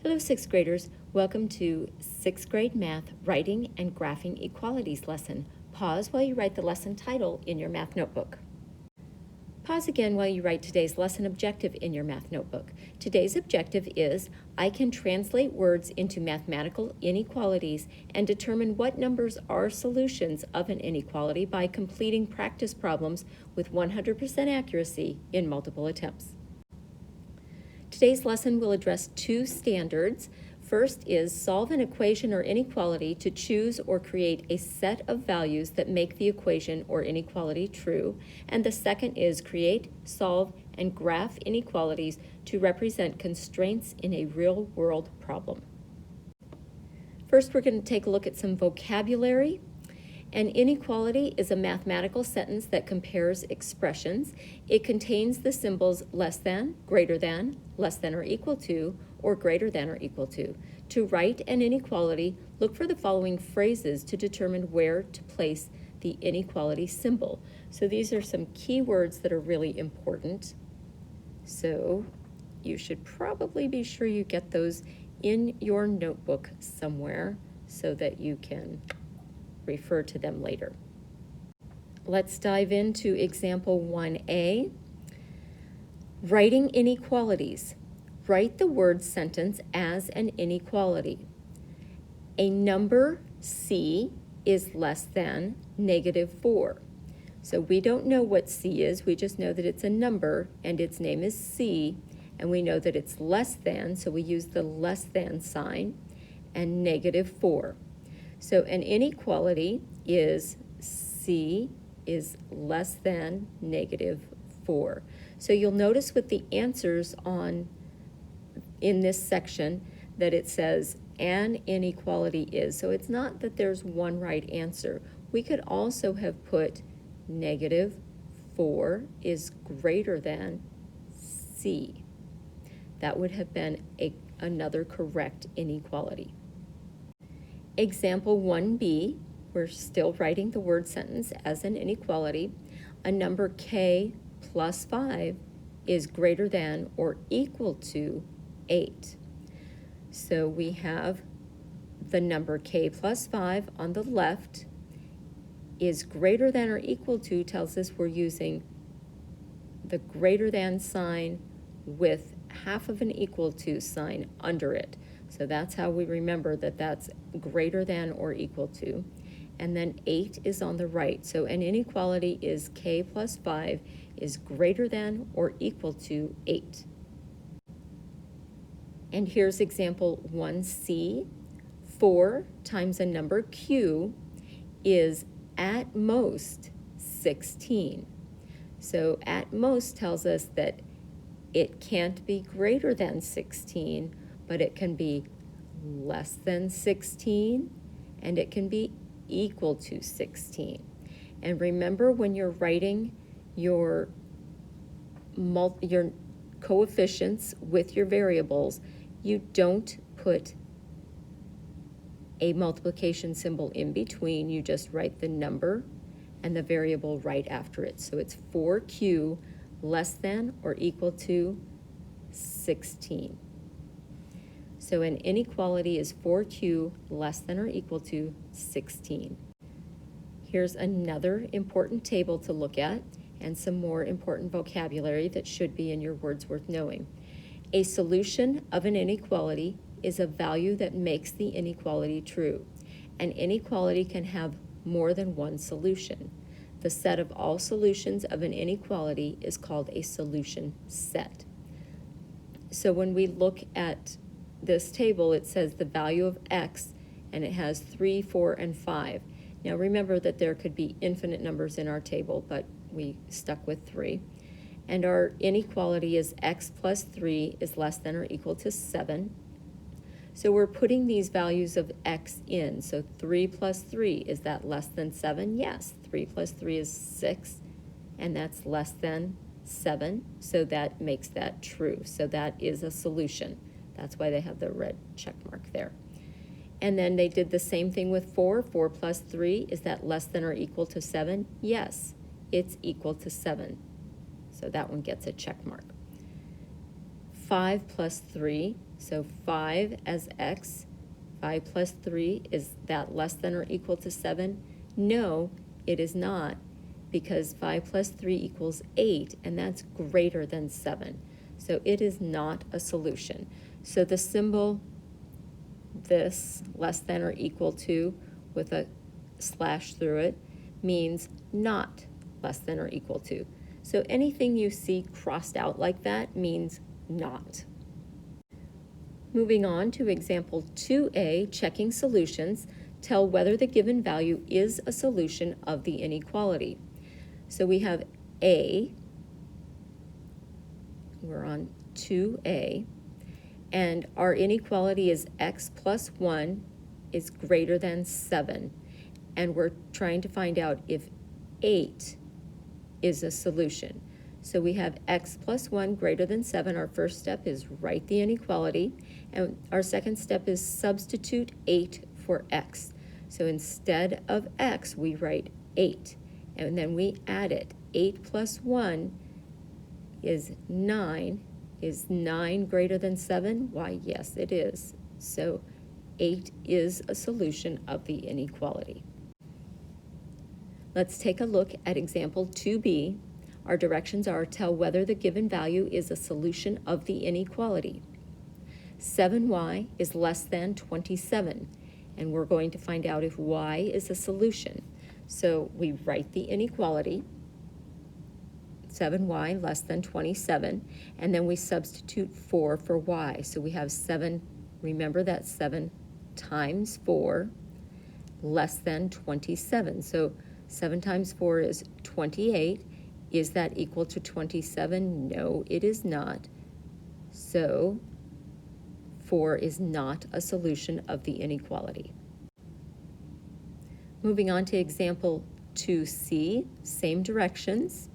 Hello, sixth graders. Welcome to sixth grade math writing and graphing equalities lesson. Pause while you write the lesson title in your math notebook. Pause again while you write today's lesson objective in your math notebook. Today's objective is, I can translate words into mathematical inequalities and determine what numbers are solutions of an inequality by completing practice problems with 100% accuracy in multiple attempts. Today's lesson will address two standards. First is solve an equation or inequality to choose or create a set of values that make the equation or inequality true. And the second is create, solve, and graph inequalities to represent constraints in a real-world problem. First, we're going to take a look at some vocabulary. An inequality is a mathematical sentence that compares expressions. It contains the symbols less than, greater than, less than or equal to, or greater than or equal to. To write an inequality, look for the following phrases to determine where to place the inequality symbol. So these are some key words that are really important. So you should probably be sure you get those in your notebook somewhere so that you can refer to them later. Let's dive into example 1A. Writing inequalities. Write the word sentence as an inequality. A number C is less than -4. So we don't know what C is, we just know that it's a number and its name is C, and we know that it's less than, so we use the less than sign, and -4. So an inequality is C is less than -4. So you'll notice with the answers in this section that it says an inequality is. So it's not that there's one right answer. We could also have put -4 is greater than C. That would have been another correct inequality. Example 1B, we're still writing the word sentence as an inequality. A number k plus 5 is greater than or equal to 8. So we have the number k plus 5 on the left is greater than or equal to tells us we're using the greater than sign with half of an equal to sign under it. So that's how we remember that that's greater than or equal to. And then 8 is on the right. So an inequality is k plus 5 is greater than or equal to 8. And here's example 1C. 4 times a number q is at most 16. So at most tells us that it can't be greater than 16, but it can be less than 16, and it can be equal to 16. And remember, when you're writing your coefficients with your variables, you don't put a multiplication symbol in between. You just write the number and the variable right after it. So it's 4q less than or equal to 16. So an inequality is 4q less than or equal to 16. Here's another important table to look at and some more important vocabulary that should be in your words worth knowing. A solution of an inequality is a value that makes the inequality true. An inequality can have more than one solution. The set of all solutions of an inequality is called a solution set. So when we look at this table, it says the value of x, and it has 3, 4, and 5. Now remember that there could be infinite numbers in our table, but we stuck with 3. And our inequality is x plus 3 is less than or equal to 7. So we're putting these values of x in. So 3 plus 3, is that less than 7? Yes. 3 plus 3 is 6, and that's less than 7. So that makes that true. So that is a solution. That's why they have the red check mark there. And then they did the same thing with 4. 4 plus 3, is that less than or equal to 7? Yes, it's equal to 7. So that one gets a check mark. 5 plus 3, so 5 as x. 5 plus 3, is that less than or equal to 7? No, it is not, because 5 plus 3 equals 8, and that's greater than 7. So it is not a solution. So the symbol this, less than or equal to, with a slash through it, means not less than or equal to. So anything you see crossed out like that means not. Moving on to example 2a, checking solutions, tell whether the given value is a solution of the inequality. So we have a, we're on 2a, and our inequality is x plus 1 is greater than 7. And we're trying to find out if 8 is a solution. So we have x plus 1 greater than 7. Our first step is write the inequality. And our second step is substitute 8 for x. So instead of x, we write 8. And then we add it. 8 plus 1 is 9. Is 9 greater than 7? Why, yes, it is. So 8 is a solution of the inequality. Let's take a look at example 2b. Our directions are tell whether the given value is a solution of the inequality. 7y is less than 27, and we're going to find out if y is a solution. So we write the inequality, 7y less than 27, and then we substitute 4 for y. So we have 7, remember that 7 times 4 less than 27. So 7 times 4 is 28. Is that equal to 27? No, it is not. So 4 is not a solution of the inequality. Moving on to example 2c, same directions.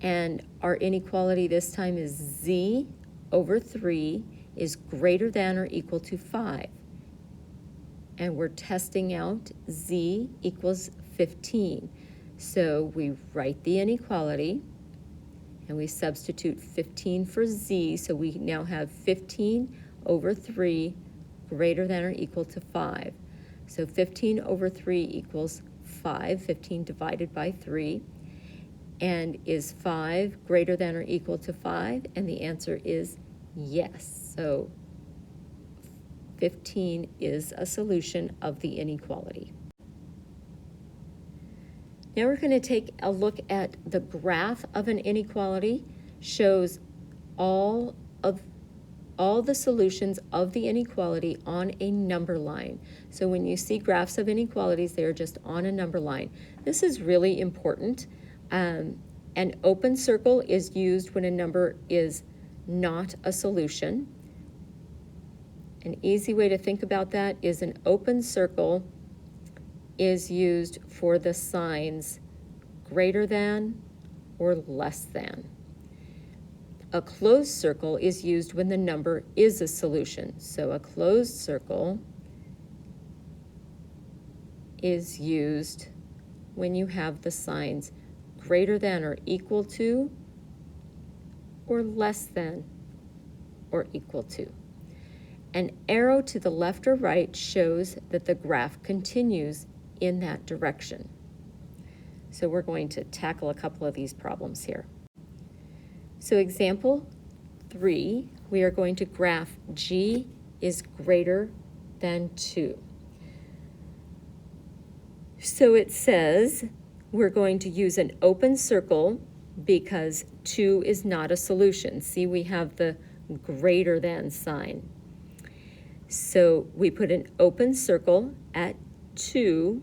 And our inequality this time is z over 3 is greater than or equal to 5. And we're testing out z equals 15. So we write the inequality and we substitute 15 for z. So we now have 15 over 3 greater than or equal to 5. So 15 over 3 equals 5, 15 divided by 3. And is 5 greater than or equal to 5? And the answer is yes. So 15 is a solution of the inequality. Now we're going to take a look at the graph of an inequality. Shows all the solutions of the inequality on a number line. So when you see graphs of inequalities, they are just on a number line. This is really important. An open circle is used when a number is not a solution. An easy way to think about that is an open circle is used for the signs greater than or less than. A closed circle is used when the number is a solution. So a closed circle is used when you have the signs greater than or equal to or less than or equal to. An arrow to the left or right shows that the graph continues in that direction. So we're going to tackle a couple of these problems here. So example 3, we are going to graph g is greater than 2. So it says we're going to use an open circle because 2 is not a solution. See, we have the greater than sign. So we put an open circle at 2,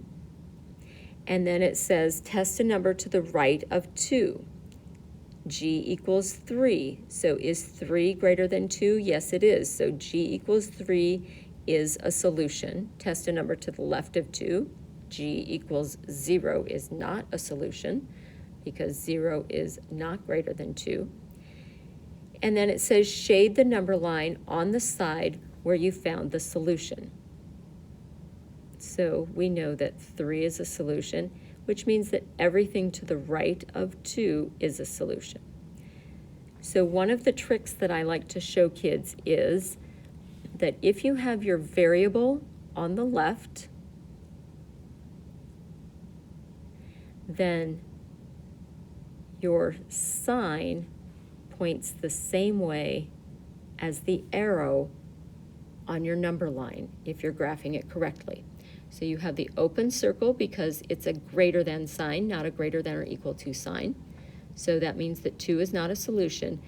and then it says test a number to the right of 2. G equals 3. So is 3 greater than 2? Yes, it is. So G equals 3 is a solution. Test a number to the left of 2. G equals 0 is not a solution because 0 is not greater than 2. And then it says shade the number line on the side where you found the solution. So we know that 3 is a solution, which means that everything to the right of 2 is a solution. So one of the tricks that I like to show kids is that if you have your variable on the left, then your sign points the same way as the arrow on your number line if you're graphing it correctly. So you have the open circle because it's a greater than sign, not a greater than or equal to sign. So that means that 2 is not a solution.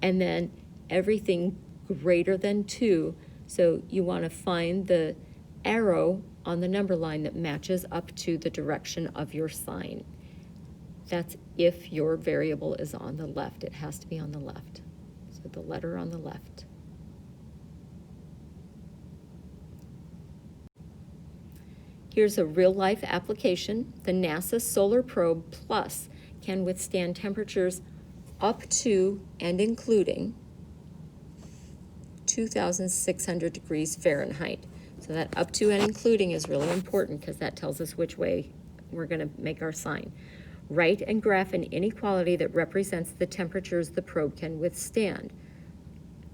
And then everything greater than 2, so you want to find the arrow on the number line that matches up to the direction of your sign. That's if your variable is on the left. It has to be on the left. So the letter on the left. Here's a real-life application. The NASA Solar Probe Plus can withstand temperatures up to and including 2,600 degrees Fahrenheit. So that up to and including is really important because that tells us which way we're going to make our sign. Write and graph an inequality that represents the temperatures the probe can withstand.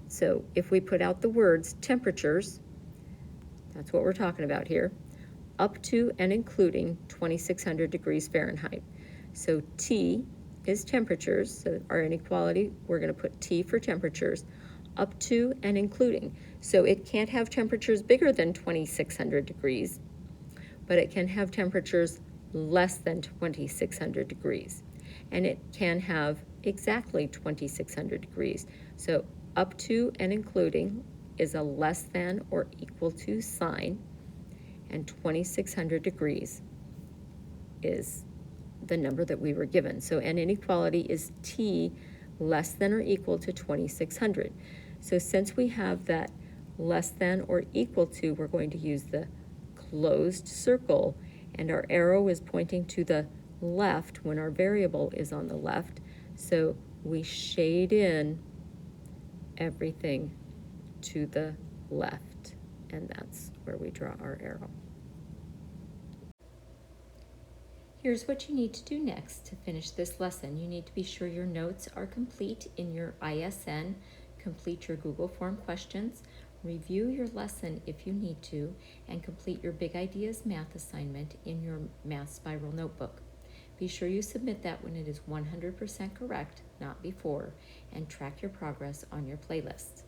So if we put out the words temperatures, that's what we're talking about here, up to and including 2,600 degrees Fahrenheit. So T is temperatures, so our inequality, we're going to put T for temperatures, up to and including. So it can't have temperatures bigger than 2,600 degrees, but it can have temperatures less than 2,600 degrees. And it can have exactly 2,600 degrees. So up to and including is a less than or equal to sign, and 2,600 degrees is the number that we were given. So an inequality is T less than or equal to 2,600. So since we have that less than or equal to, we're going to use the closed circle, and our arrow is pointing to the left when our variable is on the left. So we shade in everything to the left, and that's where we draw our arrow. Here's what you need to do next to finish this lesson. You need to be sure your notes are complete in your ISN, complete your Google Form questions, review your lesson if you need to, and complete your Big Ideas math assignment in your Math Spiral notebook. Be sure you submit that when it is 100% correct, not before, and track your progress on your playlist.